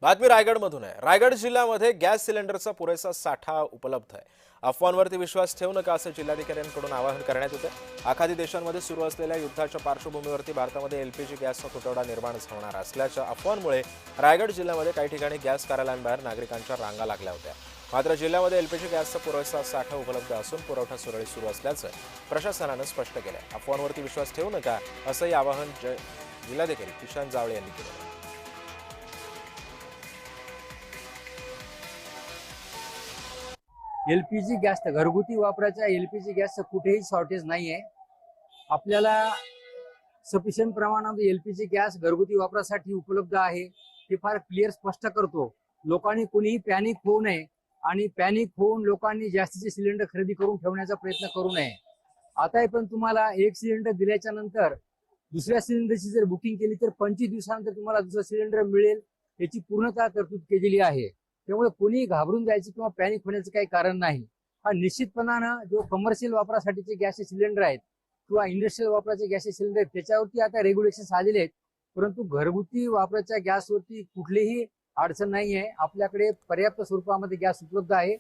बातमी रायगडमधून आहे। रायगड जिल्ह्यामध्ये गॅस सिलेंडरचा पुरेसा साठा उपलब्ध आहे। अफवांवरती विश्वास ठेवू नका असं जिल्हाधिकाऱ्यांकडून आवाहन करण्यात येते। आखाती देशांमध्ये सुरू असलेल्या युद्धाच्या पार्श्वभूमीवरती भारतामध्ये एलपीजी गॅसचा तुटवडा निर्माण होणार असल्याच्या अफवांमुळे रायगड जिल्ह्यामध्ये काही ठिकाणी गॅस कार्यालयांबाहेर नागरिकांच्या रांगा लागल्या होत्या। मात्र जिल्ह्यामध्ये एलपीजी गॅसचा पुरेसा साठा उपलब्ध असून पुरवठा सुरळीत सुरू असल्याचं प्रशासनानं स्पष्ट केलंय। अफवांवरती विश्वास ठेवू नका असंही आवाहन जिल्हाधिकारी किशन जावळे यांनी केलं। एलपीजी गॅस घरगुती वापराच्या एलपीजी गॅसचं कुठेही शॉर्टेज नाही आहे। आपल्याला सफिशियंट प्रमाणात एलपीजी गॅस घरगुती वापरासाठी उपलब्ध आहे हे फार क्लिअर स्पष्ट करतो। लोकांनी कुणीही पॅनिक होऊ नये आणि पॅनिक होऊन लोकांनी जास्तीचे सिलेंडर खरेदी करून ठेवण्याचा प्रयत्न करू नये। आता पण तुम्हाला एक सिलेंडर दिल्याच्या नंतर दुसऱ्या सिलेंडरची जर बुकिंग केली तर 25 दिवसानंतर तुम्हाला दुसरा सिलेंडर मिळेल याची पूर्णतः तरतूद केलेली आहे। त्यामुळे कोणी घाबरून जायचं किंवा पॅनिक होण्याचं काही कारण नाही। हा निश्चितपणानं जो कमर्शियल वापरासाठीचे गॅसचे सिलेंडर आहेत किंवा इंडस्ट्रियल वापराचे गॅसचे सिलेंडर आहेत त्याच्यावरती आता रेग्युलेशन आलेले आहेत, परंतु घरगुती वापराच्या गॅसवरती कुठलीही अडचण नाही आहे। आपल्याकडे पर्याप्त स्वरूपामध्ये गॅस उपलब्ध आहे।